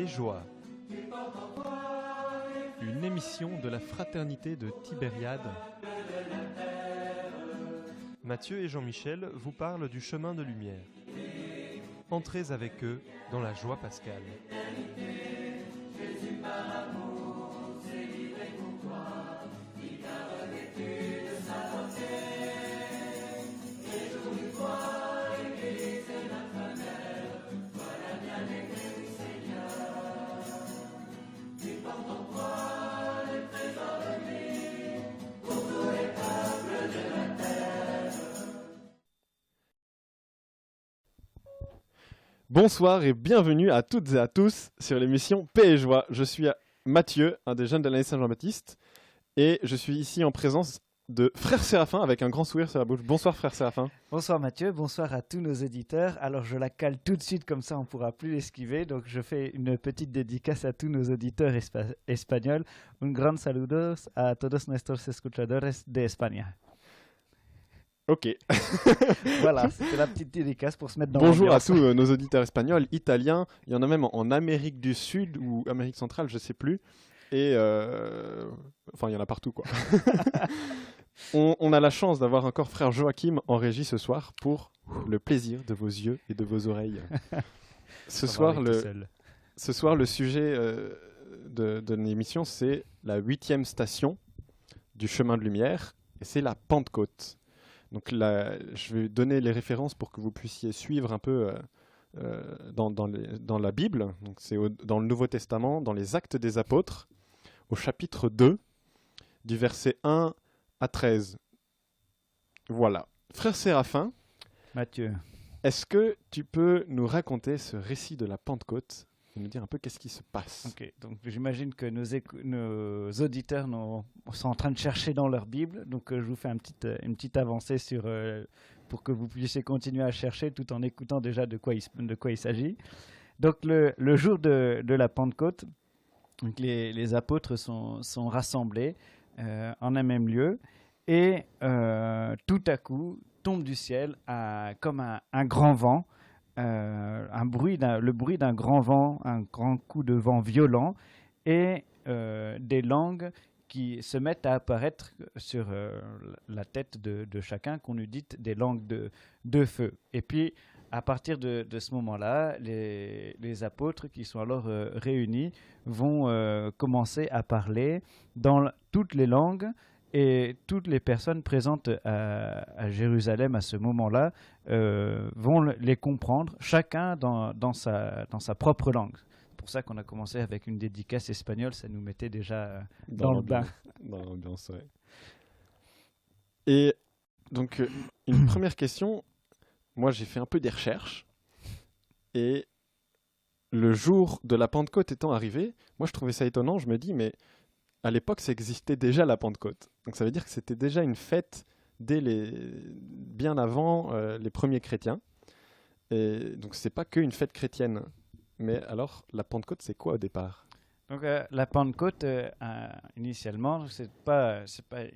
et Joie, une émission de la fraternité de Tibériade. Mathieu et Jean-Michel vous parlent du chemin de lumière. Entrez avec eux dans la joie pascale. Bonsoir et bienvenue à toutes et à tous sur l'émission Paix et Joie. Je suis Mathieu, un des jeunes de l'année Saint-Jean-Baptiste, et je suis ici en présence de Frère Séraphin avec un grand sourire sur la bouche. Bonsoir Frère Séraphin. Bonsoir Mathieu, bonsoir à tous nos auditeurs. Alors je la cale tout de suite comme ça on ne pourra plus l'esquiver. Donc je fais une petite dédicace à tous nos auditeurs espagnols. Un grand saludos a todos nuestros escuchadores de España. Ok. Voilà, c'était la petite dédicace pour se mettre dans Bonjour à l'ambiance. tous nos auditeurs espagnols, italiens, il y en a même en Amérique du Sud ou Amérique centrale, je ne sais plus. Et enfin, il y en a partout quoi. On a la chance d'avoir encore Frère Joachim en régie ce soir pour le plaisir de vos yeux et de vos oreilles. Ce soir, le sujet de l'émission, c'est la 8e station du chemin de lumière, et c'est la Pentecôte. Donc là, je vais donner les références pour que vous puissiez suivre un peu dans la Bible. Donc c'est dans le Nouveau Testament, dans les Actes des Apôtres, au chapitre 2, du verset 1 à 13. Voilà. Frère Séraphin, Mathieu. est-ce que tu peux nous raconter ce récit de la Pentecôte et nous dire un peu qu'est-ce qui se passe? Ok, donc j'imagine que nos auditeurs sont en train de chercher dans leur Bible. Donc je vous fais une petite avancée pour que vous puissiez continuer à chercher tout en écoutant déjà de quoi il s'agit. Donc le jour de la Pentecôte, donc les apôtres sont rassemblés en un même lieu et tout à coup tombe du ciel comme un grand vent. Le bruit d'un grand vent, un grand coup de vent violent et des langues qui se mettent à apparaître sur la tête de chacun, qu'on eût dit des langues de feu. Et puis, à partir de ce moment-là, les apôtres qui sont alors réunis vont commencer à parler dans toutes les langues. Et toutes les personnes présentes à Jérusalem à ce moment-là vont les comprendre, chacun dans sa propre langue. C'est pour ça qu'on a commencé avec une dédicace espagnole, ça nous mettait déjà dans le bain. Dans l'ambiance, ouais. Et donc, une première question, moi j'ai fait un peu des recherches, et le jour de la Pentecôte étant arrivé, moi je trouvais ça étonnant, je me dis, mais à l'époque, ça existait déjà la Pentecôte. Donc ça veut dire que c'était déjà une fête bien avant les premiers chrétiens. Et donc c'est pas qu'une fête chrétienne. Mais alors, la Pentecôte, c'est quoi au départ? Donc la Pentecôte, initialement, c'est pas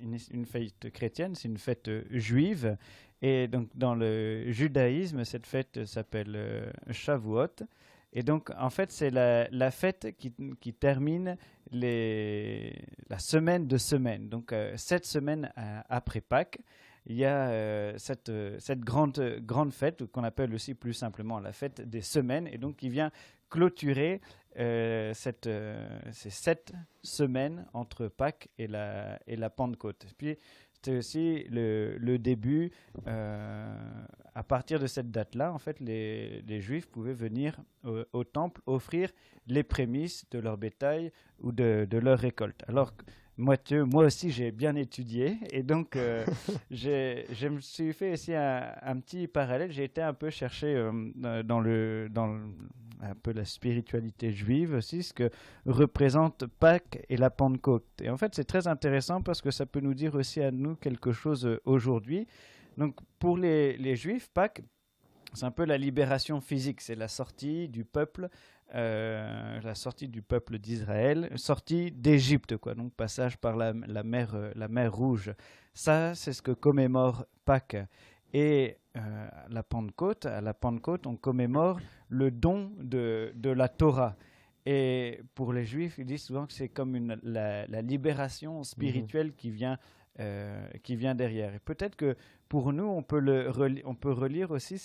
une fête chrétienne, c'est une fête juive. Et donc dans le judaïsme, cette fête s'appelle Shavuot. Et donc, en fait, c'est la fête qui termine la semaine de semaine. Donc, 7 semaines après Pâques, il y a cette grande fête qu'on appelle aussi plus simplement la fête des semaines. Et donc, qui vient clôturer ces 7 semaines entre Pâques et la Pentecôte. Puis, c'était aussi le début. À partir de cette date-là, en fait, les Juifs pouvaient venir au temple offrir les prémices de leur bétail ou de leur récolte. Alors, moi aussi, j'ai bien étudié et donc je me suis fait aussi un petit parallèle. J'ai été un peu chercher dans un peu la spiritualité juive aussi, ce que représente Pâques et la Pentecôte. Et en fait, c'est très intéressant parce que ça peut nous dire aussi à nous quelque chose aujourd'hui. Donc, pour les Juifs, Pâques, c'est un peu la libération physique, c'est la sortie du peuple d'Israël, sortie d'Égypte, quoi. Donc passage par la mer Rouge. Ça, c'est ce que commémore Pâques. Et à la Pentecôte, on commémore le don de la Torah. Et pour les Juifs, ils disent souvent que c'est comme la libération spirituelle qui vient derrière. Et peut-être que pour nous, on peut relire aussi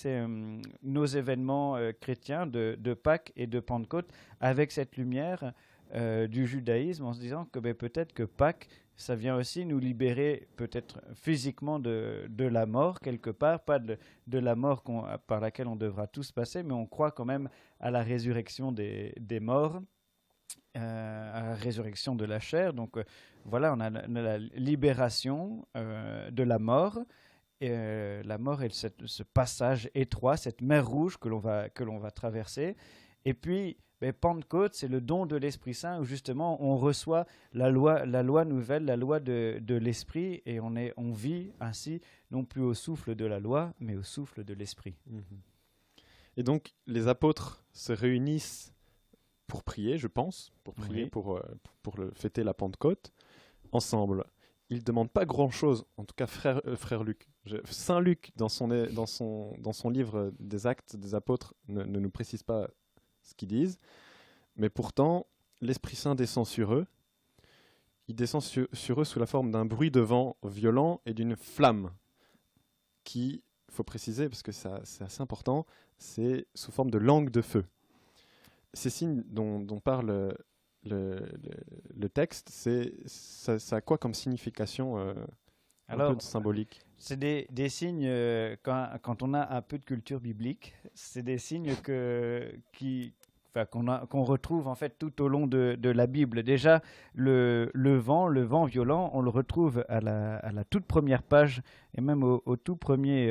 nos événements chrétiens de Pâques et de Pentecôte avec cette lumière du judaïsme, en se disant que peut-être que Pâques, ça vient aussi nous libérer peut-être physiquement de la mort quelque part, pas de la mort par laquelle on devra tous passer, mais on croit quand même à la résurrection des morts, à la résurrection de la chair. Donc voilà, on a la libération de la mort. La mort est ce passage étroit, cette mer rouge que l'on va traverser. Et puis, Pentecôte, c'est le don de l'Esprit Saint où justement on reçoit la loi nouvelle, la loi de l'Esprit, et on vit ainsi non plus au souffle de la loi, mais au souffle de l'Esprit. Et donc, les apôtres se réunissent pour prier, je pense, Oui. pour fêter la Pentecôte, ensemble. Ils ne demandent pas grand-chose, en tout cas frère Luc. Saint Luc, dans son livre des Actes des Apôtres, ne nous précise pas ce qu'ils disent, mais pourtant, l'Esprit Saint descend sur eux. Il descend sur eux sous la forme d'un bruit de vent violent et d'une flamme qui, il faut préciser, parce que c'est assez important, c'est sous forme de langue de feu. Ces signes dont parle le texte, ça a quoi comme signification un peu symbolique? C'est des signes, quand on a un peu de culture biblique, c'est des signes qu'on retrouve en fait tout au long de la Bible. Déjà, le vent violent, on le retrouve à la toute première page et même au tout premier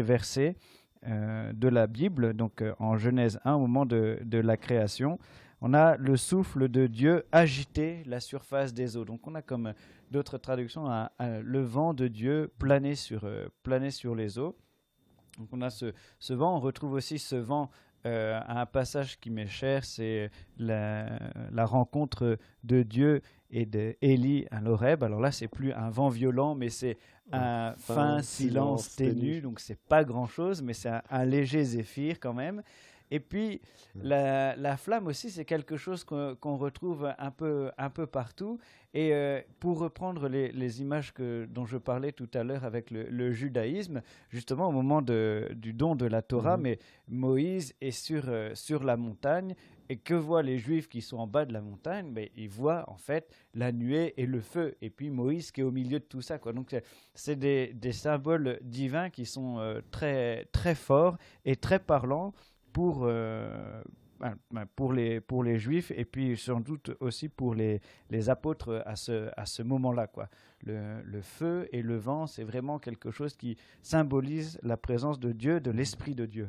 verset de la Bible, donc en Genèse 1, au moment de la création. On a le souffle de Dieu agiter la surface des eaux. Donc on a comme d'autres traductions le vent de Dieu planer sur les eaux. Donc on a ce vent. On retrouve aussi ce vent à un passage qui m'est cher, c'est la rencontre de Dieu et d'Élie à l'Horeb. Alors là, c'est plus un vent violent, mais c'est un fin silence ténu. Donc c'est pas grand-chose, mais c'est un léger zéphyr quand même. Et puis, la flamme aussi, c'est quelque chose qu'on retrouve un peu partout. Et pour reprendre les images dont je parlais tout à l'heure avec le judaïsme, justement au moment du don de la Torah, mais Moïse est sur la montagne. Et que voient les Juifs qui sont en bas de la montagne? Ils voient en fait la nuée et le feu. Et puis Moïse qui est au milieu de tout ça, quoi. Donc c'est des symboles divins qui sont très, très forts et très parlants pour les Juifs et puis sans doute aussi pour les apôtres à ce moment-là, quoi. Le feu et le vent, c'est vraiment quelque chose qui symbolise la présence de Dieu, de l'Esprit de Dieu.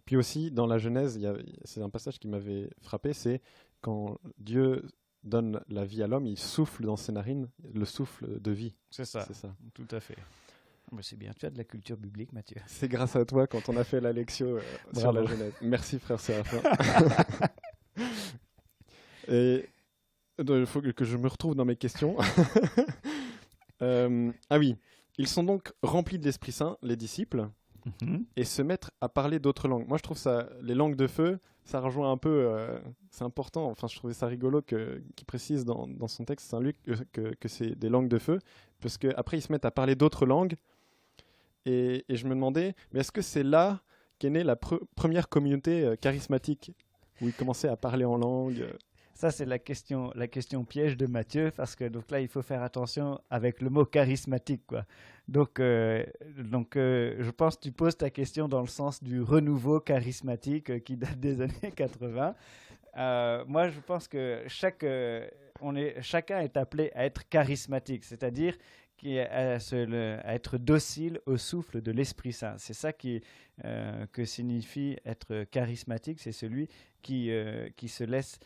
Puis aussi, dans la Genèse, c'est un passage qui m'avait frappé, c'est quand Dieu donne la vie à l'homme, il souffle dans ses narines le souffle de vie. C'est ça, tout à fait. Mais c'est bien, tu as de la culture biblique, Mathieu. C'est grâce à toi quand on a fait la lectio sur la Genèse. Merci, frère Séraphin. Et il faut que je me retrouve dans mes questions. Ah oui, ils sont donc remplis de l'Esprit Saint, les disciples, et se mettre à parler d'autres langues. Moi, je trouve ça, les langues de feu, ça rejoint un peu, c'est important. Enfin, je trouvais ça rigolo qu'il précise dans son texte, Saint Luc, que c'est des langues de feu, parce qu'après, ils se mettent à parler d'autres langues. Et je me demandais, mais est-ce que c'est là qu'est née la première communauté charismatique, où ils commençaient à parler en langue? Ça, c'est la question piège de Matthieu, parce que donc là, il faut faire attention avec le mot charismatique, quoi. Donc, je pense que tu poses ta question dans le sens du renouveau charismatique qui date des années 80. Moi, je pense que chacun est appelé à être charismatique, c'est-à-dire à être docile au souffle de l'Esprit Saint. C'est ça que signifie être charismatique, c'est celui qui se laisse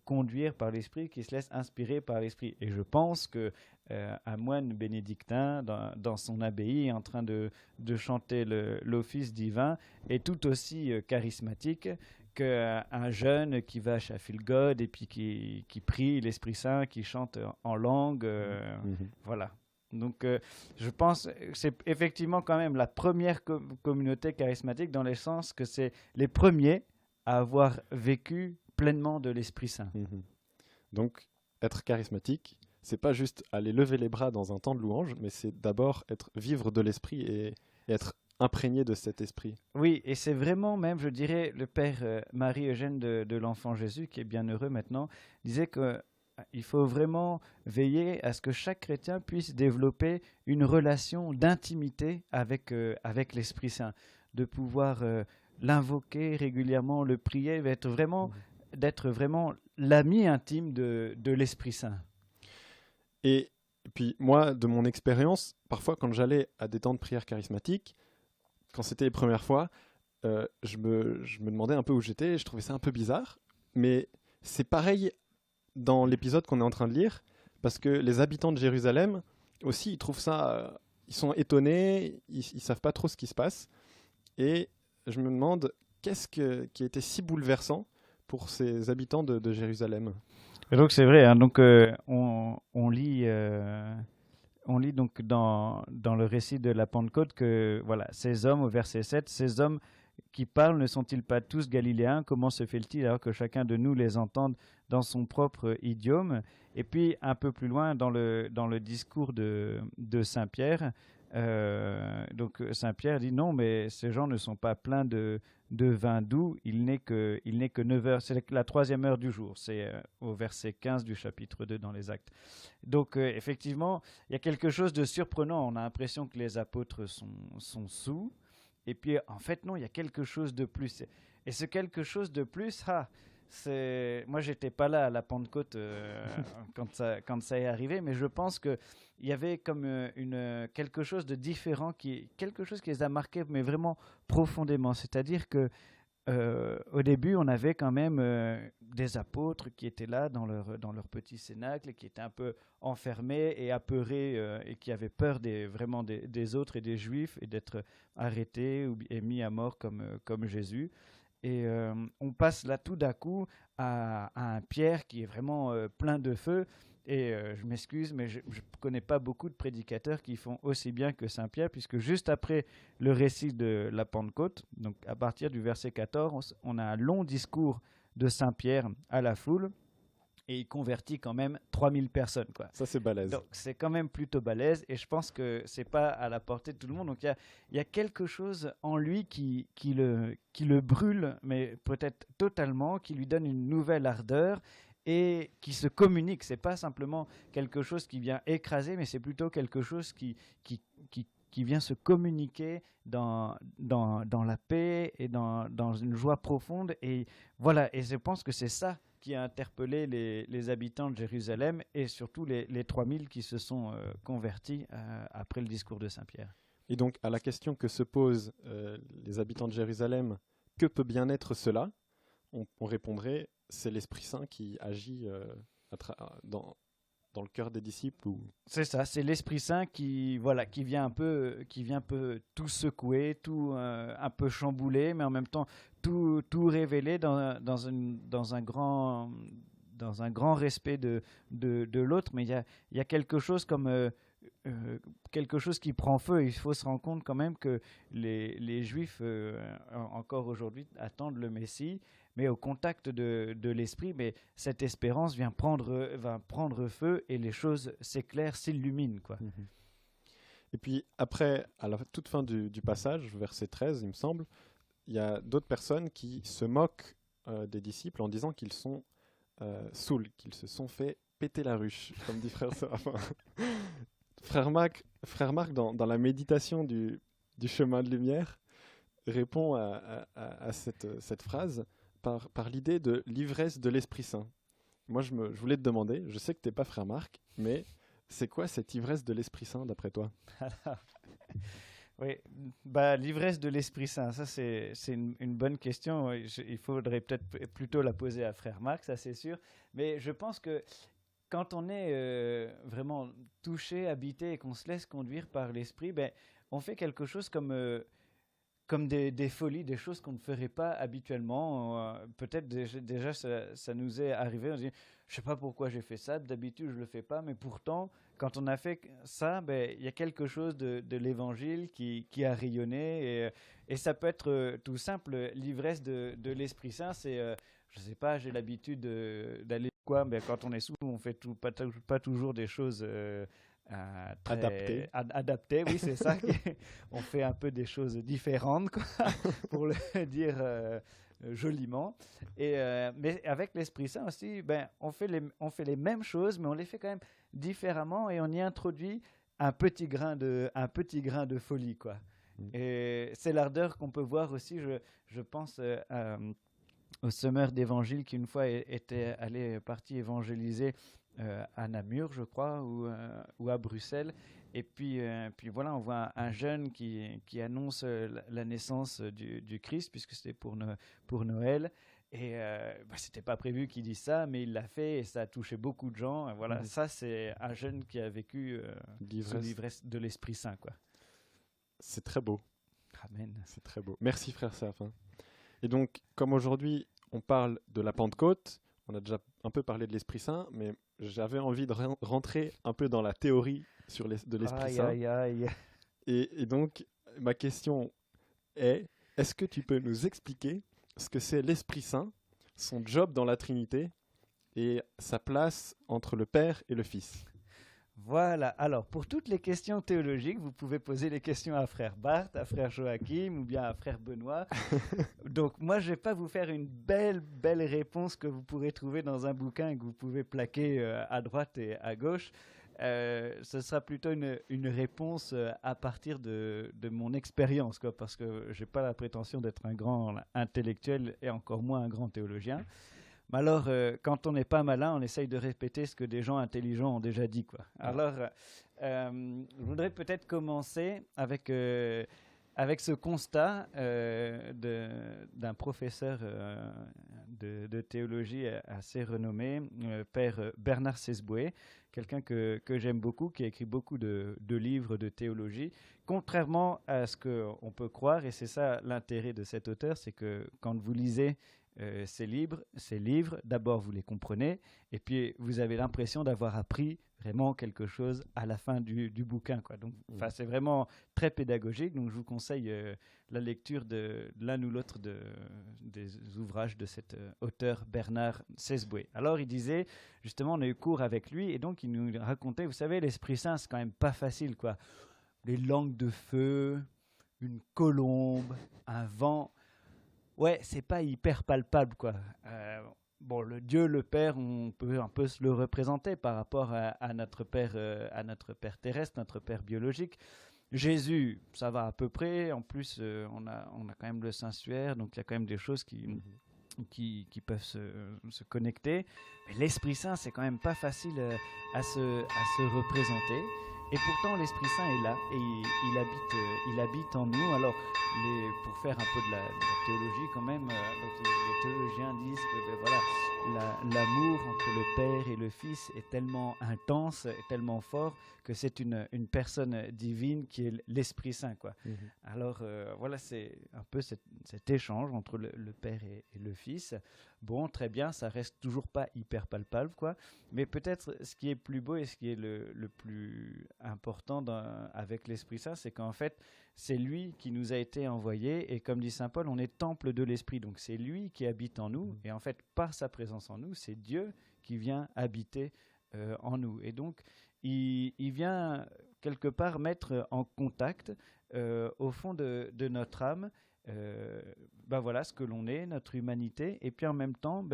conduire par l'Esprit, qui se laisse inspirer par l'Esprit. Et je pense qu'un moine bénédictin dans son abbaye en train de chanter l'office divin est tout aussi charismatique qu'un jeune qui va à Sheffield God et puis qui prie l'Esprit Saint, qui chante en langue. Voilà. Donc, je pense que c'est effectivement quand même la première communauté charismatique dans le sens que c'est les premiers à avoir vécu pleinement de l'Esprit Saint. Donc, être charismatique, c'est pas juste aller lever les bras dans un temps de louange, mais c'est d'abord vivre de l'Esprit et être imprégné de cet Esprit. Oui, et c'est vraiment même, je dirais, le père Marie-Eugène de l'Enfant Jésus, qui est bien heureux maintenant, disait qu'il faut vraiment veiller à ce que chaque chrétien puisse développer une relation d'intimité avec l'Esprit Saint, de pouvoir l'invoquer régulièrement, le prier, d'être vraiment l'ami intime de l'Esprit Saint. Et puis moi, de mon expérience, parfois quand j'allais à des temps de prière charismatique, quand c'était les premières fois, je me demandais un peu où j'étais, et je trouvais ça un peu bizarre, mais c'est pareil dans l'épisode qu'on est en train de lire, parce que les habitants de Jérusalem aussi, ils trouvent ça, ils sont étonnés, ils savent pas trop ce qui se passe, et je me demande qu'est-ce qui a été si bouleversant pour ces habitants de Jérusalem. Et donc c'est vrai, hein, donc on lit donc dans le récit de la Pentecôte que voilà, ces hommes, au verset 7, ces hommes qui parlent ne sont-ils pas tous galiléens? Comment se fait-il alors que chacun de nous les entende dans son propre idiome? Et puis un peu plus loin dans le discours de Saint Pierre, donc Saint Pierre dit non, mais ces gens ne sont pas pleins de vin doux, il n'est que 9 heures, c'est la 3e heure du jour, c'est au verset 15 du chapitre 2 dans les Actes. Donc effectivement, il y a quelque chose de surprenant, on a l'impression que les apôtres sont saouls, et puis en fait non, il y a quelque chose de plus. Et ce quelque chose de plus, moi j'étais pas là à la Pentecôte quand ça est arrivé, mais je pense qu'il y avait comme quelque chose de différent, quelque chose qui les a marqués, mais vraiment profondément. C'est-à-dire que au début, on avait quand même des apôtres qui étaient là dans leur petit cénacle, qui étaient un peu enfermés et apeurés et qui avaient peur vraiment des autres et des Juifs et d'être arrêtés et mis à mort comme Jésus. Et on passe là tout d'un coup à un Pierre qui est vraiment plein de feu. Et je m'excuse, mais je ne connais pas beaucoup de prédicateurs qui font aussi bien que Saint Pierre, puisque juste après le récit de la Pentecôte, donc à partir du verset 14, on a un long discours de Saint Pierre à la foule, et il convertit quand même 3000 personnes, quoi. Ça, c'est balèze. Donc c'est quand même plutôt balèze, et je pense que c'est pas à la portée de tout le monde. Donc il y a quelque chose en lui qui le brûle, mais peut-être totalement, qui lui donne une nouvelle ardeur et qui se communique. C'est pas simplement quelque chose qui vient écraser, mais c'est plutôt quelque chose qui vient se communiquer dans la paix et dans une joie profonde. Et voilà, et je pense que c'est ça qui a interpellé les habitants de Jérusalem et surtout les 3000 qui se sont convertis après le discours de Saint-Pierre. Et donc, à la question que se posent les habitants de Jérusalem, que peut bien être cela? On répondrait, c'est l'Esprit Saint qui agit dans le cœur des disciples. C'est ça, c'est l'Esprit Saint qui vient un peu tout secouer, tout un peu chambouler, mais en même temps tout révéler dans un grand respect de l'autre. Mais il y a quelque chose comme quelque chose qui prend feu. Il faut se rendre compte quand même que les Juifs encore aujourd'hui attendent le Messie, mais au contact de l'Esprit, mais cette espérance va prendre feu et les choses s'éclairent, s'illuminent, quoi. Et puis après, à la toute fin du passage, verset 13, il me semble, il y a d'autres personnes qui se moquent des disciples en disant qu'ils sont saouls, qu'ils se sont fait péter la ruche, comme dit frère Séraphin. Frère Marc, dans la méditation du chemin de lumière, répond à cette phrase par l'idée de l'ivresse de l'Esprit Saint. Moi, je voulais te demander, je sais que tu n'es pas frère Marc, mais c'est quoi cette ivresse de l'Esprit Saint d'après toi? Oui, l'ivresse de l'Esprit Saint, ça c'est une bonne question. Il faudrait peut-être plutôt la poser à frère Marc, ça c'est sûr. Mais je pense que quand on est vraiment touché, habité et qu'on se laisse conduire par l'Esprit, on fait quelque chose comme comme des folies, des choses qu'on ne ferait pas habituellement. Peut-être déjà ça nous est arrivé, on se dit, je sais pas pourquoi j'ai fait ça, d'habitude je le fais pas, mais pourtant, quand on a fait ça, ben, il y a quelque chose de l'évangile qui a rayonné, et ça peut être tout simple, l'ivresse de l'Esprit Saint, c'est, je sais pas, j'ai l'habitude d'aller, quoi, ben, quand on est sous, on fait pas toujours des choses... adapté, oui, c'est ça. On fait un peu des choses différentes, quoi, pour le dire joliment. Mais avec l'Esprit Saint aussi, ben, on fait les mêmes choses, mais on les fait quand même différemment, et on y introduit un petit grain de folie, quoi. Et c'est l'ardeur qu'on peut voir aussi, je pense, au semeur d'évangile qui une fois était parti évangéliser à Namur, je crois, ou à Bruxelles. Et puis voilà, on voit un jeune qui annonce la naissance du Christ, puisque c'était pour Noël. Et c'était pas prévu qu'il dise ça, mais il l'a fait, et ça a touché beaucoup de gens. Et voilà, ça c'est un jeune qui a vécu sous l'ivresse de l'Esprit Saint, quoi. C'est très beau. Amen. C'est très beau. Merci frère Séraphin. Et donc, comme aujourd'hui on parle de la Pentecôte, on a déjà un peu parlé de l'Esprit Saint, mais j'avais envie de rentrer un peu dans la théorie de l'Esprit Saint. Aïe, aïe, aïe. Et donc, ma question est, est-ce que tu peux nous expliquer ce que c'est l'Esprit Saint, son job dans la Trinité et sa place entre le Père et le Fils? Voilà, alors pour toutes les questions théologiques, vous pouvez poser les questions à frère Bart, à frère Joachim ou bien à frère Benoît. Donc moi, je ne vais pas vous faire une belle réponse que vous pourrez trouver dans un bouquin et que vous pouvez plaquer à droite et à gauche. Ce sera plutôt une réponse à partir de mon expérience, quoi, parce que je n'ai pas la prétention d'être un grand intellectuel et encore moins un grand théologien. Mais alors, quand on n'est pas malin, on essaye de répéter ce que des gens intelligents ont déjà dit, quoi. Alors, je voudrais peut-être commencer avec ce constat d'un professeur de théologie assez renommé, Père Bernard Sesboué, quelqu'un que j'aime beaucoup, qui a écrit beaucoup de livres de théologie, contrairement à ce qu'on peut croire, et c'est ça l'intérêt de cet auteur, c'est que quand vous lisez ces livres, d'abord vous les comprenez, et puis vous avez l'impression d'avoir appris vraiment quelque chose à la fin du bouquin, quoi. Donc, c'est vraiment très pédagogique, donc je vous conseille la lecture de l'un ou l'autre des ouvrages de cet auteur Bernard Sesboué. Alors il disait, justement, on a eu cours avec lui, et donc il nous racontait, vous savez, l'Esprit Saint, c'est quand même pas facile, quoi. Les langues de feu, une colombe, un vent... Ouais, c'est pas hyper palpable, quoi. Bon, le Dieu, le Père, on peut un peu se le représenter par rapport à notre Père terrestre, notre Père biologique. Jésus, ça va à peu près. En plus, on a quand même le Saint-Suaire, donc il y a quand même des choses qui peuvent se connecter. Mais l'Esprit Saint, c'est quand même pas facile à se représenter. Et pourtant, l'Esprit Saint est là et il habite en nous. Alors, pour faire un peu de la théologie quand même, donc les théologiens disent que ben voilà, l'amour entre le Père et le Fils est tellement intense, est tellement fort que c'est une personne divine qui est l'Esprit Saint, quoi. Alors, voilà, c'est un peu cet échange entre le Père et le Fils. Bon, très bien, ça reste toujours pas hyper palpable, quoi. Mais peut-être ce qui est plus beau et ce qui est le plus important avec l'Esprit Saint, c'est qu'en fait, c'est lui qui nous a été envoyé. Et comme dit saint Paul, on est temple de l'Esprit. Donc c'est lui qui habite en nous. Et en fait, par sa présence en nous, c'est Dieu qui vient habiter en nous. Et donc, il vient quelque part mettre en contact au fond de notre âme voilà, ce que l'on est, notre humanité, et puis en même temps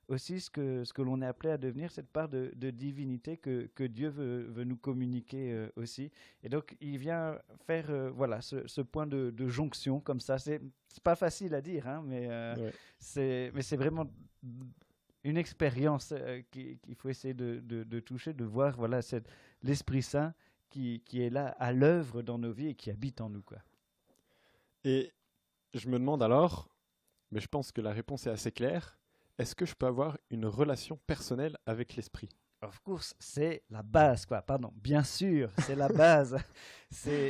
aussi ce que l'on est appelé à devenir, cette part de divinité que Dieu veut nous communiquer aussi. Et donc il vient faire voilà, ce point de jonction comme ça. C'est pas facile à dire, hein, mais c'est vraiment une expérience qu'il faut essayer de toucher, de voir voilà, l'Esprit Saint qui est là à l'œuvre dans nos vies et qui habite en nous, quoi. Et je me demande alors, mais je pense que la réponse est assez claire, est-ce que je peux avoir une relation personnelle avec l'Esprit ? of course, c'est la base, quoi. Pardon, bien sûr, c'est la base.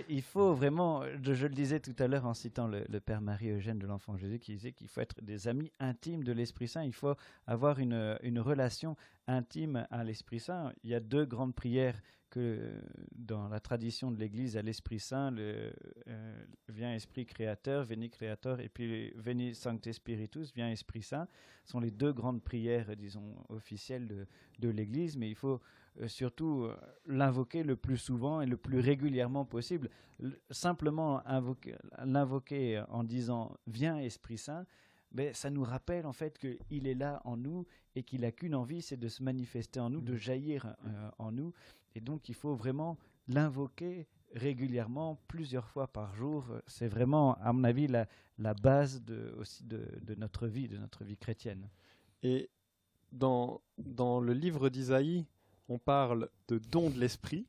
Il faut vraiment, je le disais tout à l'heure en citant le Père Marie-Eugène de l'Enfant Jésus qui disait qu'il faut être des amis intimes de l'Esprit Saint. Il faut avoir une relation intime à l'Esprit Saint. Il y a 2 grandes prières que dans la tradition de l'Église à l'Esprit Saint, vient Esprit Créateur, Veni Creator, et puis Veni Sancte Spiritus, vient Esprit Saint, sont les 2 grandes prières, disons, officielles de l'Église, mais il faut surtout l'invoquer le plus souvent et le plus régulièrement possible. Simplement l'invoquer en disant « Viens Esprit Saint », mais ça nous rappelle en fait qu'il est là en nous et qu'il n'a qu'une envie, c'est de se manifester en nous, de jaillir en nous. Et donc il faut vraiment l'invoquer régulièrement, plusieurs fois par jour. C'est vraiment, à mon avis, la base aussi de notre vie chrétienne. Et dans le livre d'Isaïe, on parle de don de l'esprit.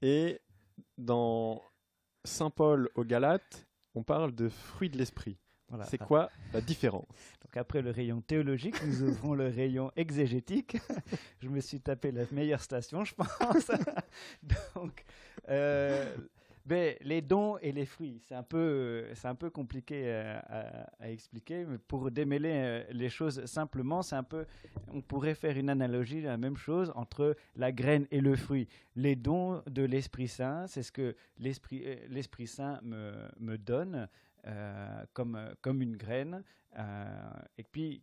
Et dans Saint Paul aux Galates, on parle de fruit de l'esprit. Voilà. C'est quoi la différence? Donc après le rayon théologique, nous ouvrons le rayon exégétique. Je me suis tapé la meilleure station, je pense. Donc, les dons et les fruits, c'est un peu compliqué à expliquer, mais pour démêler les choses simplement, on pourrait faire une analogie, la même chose entre la graine et le fruit. Les dons de l'Esprit Saint, c'est ce que l'Esprit Saint me donne. Comme une graine, et puis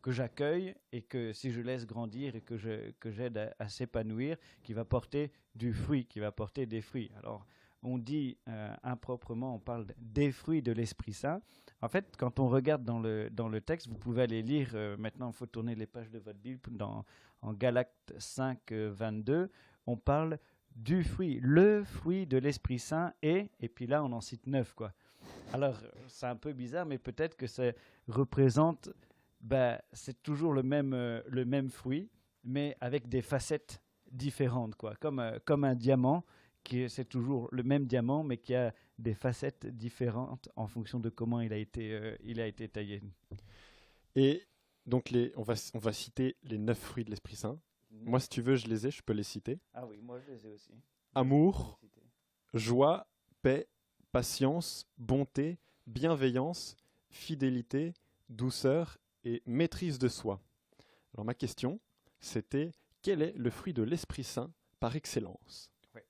que j'accueille et que si je laisse grandir et que j'aide à s'épanouir, qui va porter du fruit, qui va porter des fruits. Alors, on dit improprement, on parle des fruits de l'Esprit Saint. En fait, quand on regarde dans le texte, vous pouvez aller lire, maintenant il faut tourner les pages de votre Bible, en Galates 5, 22, on parle du fruit, le fruit de l'Esprit Saint et puis là on en cite 9, quoi. Alors, c'est un peu bizarre, mais peut-être que ça représente, c'est toujours le même fruit, mais avec des facettes différentes, quoi. Comme un diamant, c'est toujours le même diamant, mais qui a des facettes différentes en fonction de comment il a été taillé. Et donc, on va citer les 9 fruits de l'Esprit Saint. Moi, si tu veux, je peux les citer. Ah oui, moi je les ai aussi. Amour, joie, paix, patience, bonté, bienveillance, fidélité, douceur et maîtrise de soi. Alors ma question, c'était quel est le fruit de l'Esprit Saint par excellence? Oui.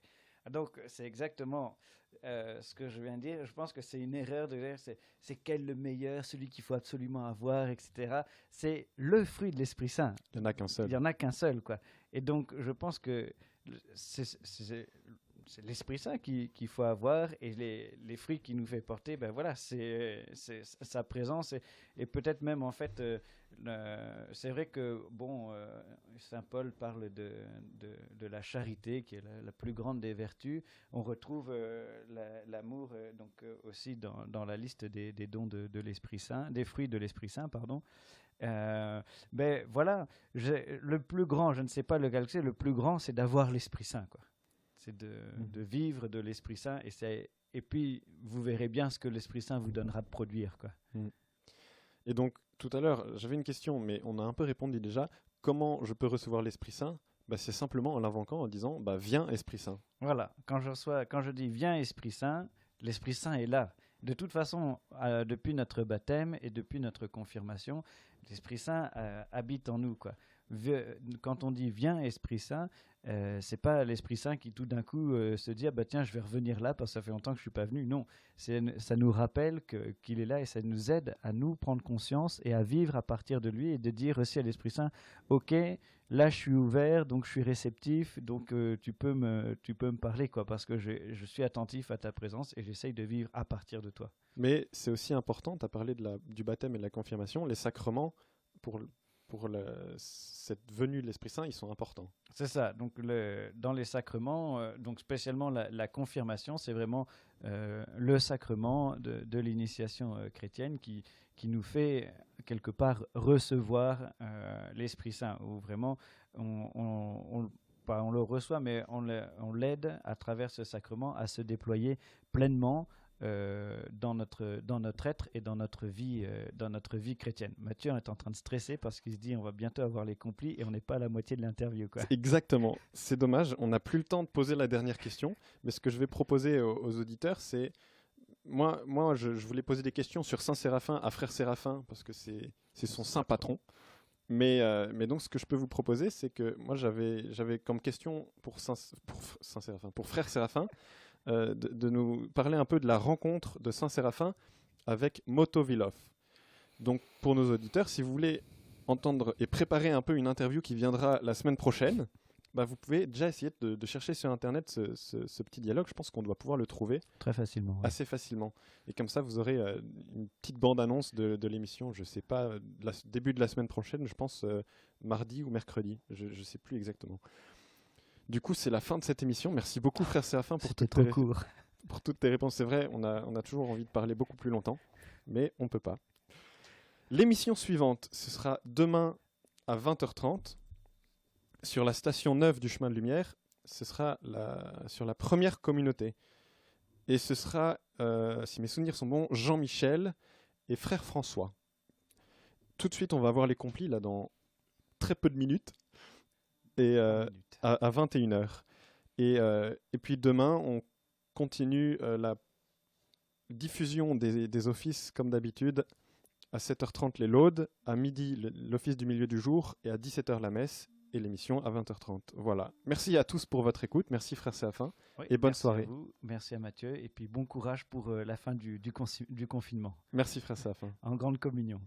Donc c'est exactement ce que je viens de dire. Je pense que c'est une erreur de dire c'est quel le meilleur, celui qu'il faut absolument avoir, etc. C'est le fruit de l'Esprit Saint. Il n'y en a qu'un seul. Il n'y en a qu'un seul, quoi. Et donc je pense que c'est l'Esprit Saint qu'il faut avoir, et les fruits qu'il nous fait porter, voilà, c'est sa présence, et peut-être même en fait, c'est vrai que Saint Paul parle de la charité qui est la plus grande des vertus. On retrouve l'amour donc aussi dans la liste des dons de l'Esprit Saint, des fruits de l'Esprit Saint, pardon. Voilà, le plus grand, je ne sais pas le calculer, le plus grand, c'est d'avoir l'Esprit Saint, quoi. C'est de vivre de l'Esprit Saint, et puis vous verrez bien ce que l'Esprit Saint vous donnera de produire, quoi. Et donc tout à l'heure j'avais une question, mais on a un peu répondu déjà. Comment je peux recevoir l'Esprit Saint? C'est simplement en l'invoquant, en disant viens Esprit Saint. Voilà, quand je dis viens Esprit Saint, l'Esprit Saint est là. De toute façon, depuis notre baptême et depuis notre confirmation, l'Esprit Saint habite en nous, quoi. Quand on dit viens Esprit Saint, c'est pas l'Esprit Saint qui tout d'un coup se dit tiens, je vais revenir là parce que ça fait longtemps que je suis pas venu. Non, ça nous rappelle qu'il est là, et ça nous aide à nous prendre conscience et à vivre à partir de lui, et de dire aussi à l'Esprit Saint ok, là je suis ouvert, donc je suis réceptif, donc tu peux me parler, quoi, parce que je suis attentif à ta présence et j'essaye de vivre à partir de toi. Mais c'est aussi important, tu as parlé du baptême et de la confirmation, les sacrements pour cette venue de l'Esprit Saint, ils sont importants. C'est ça. Donc, dans les sacrements, donc spécialement la confirmation, c'est vraiment le sacrement de l'initiation chrétienne qui nous fait quelque part recevoir l'Esprit Saint, où vraiment pas on le reçoit, mais on l'aide à travers ce sacrement à se déployer pleinement dans notre être et dans notre vie chrétienne. Mathieu est en train de stresser parce qu'il se dit on va bientôt avoir les complis et on n'est pas à la moitié de l'interview, quoi. Exactement. C'est dommage, on n'a plus le temps de poser la dernière question, mais ce que je vais proposer aux auditeurs, c'est moi je voulais poser des questions sur Saint Séraphin à Frère Séraphin parce que c'est son saint patron. Mais donc ce que je peux vous proposer, c'est que moi j'avais comme question pour Frère Séraphin, de nous parler un peu de la rencontre de Saint Séraphin avec Motovilov. Donc pour nos auditeurs, si vous voulez entendre et préparer un peu une interview qui viendra la semaine prochaine, vous pouvez déjà essayer de chercher sur Internet ce petit dialogue. Je pense qu'on doit pouvoir le trouver Très facilement. Ouais. assez facilement. Et comme ça, vous aurez une petite bande-annonce de l'émission. Je ne sais pas, début de la semaine prochaine, je pense mardi ou mercredi. Je ne sais plus exactement. Du coup, c'est la fin de cette émission. Merci beaucoup, Frère Séraphin, pour toutes tes réponses. C'est vrai, on a toujours envie de parler beaucoup plus longtemps, mais on ne peut pas. L'émission suivante, ce sera demain à 20h30 sur la station 9 du Chemin de Lumière. Ce sera sur la première communauté. Et ce sera, si mes souvenirs sont bons, Jean-Michel et Frère François. Tout de suite, on va voir les complis là dans très peu de minutes. Et à 21h. Et puis demain, on continue la diffusion des offices comme d'habitude. À 7h30 les laudes, à midi l'office du milieu du jour et à 17h la messe et l'émission à 20h30. Voilà. Merci à tous pour votre écoute. Merci Frère Séraphin et bonne soirée. Merci à vous, merci à Mathieu et puis bon courage pour la fin du confinement. Merci Frère Séraphin. En grande communion.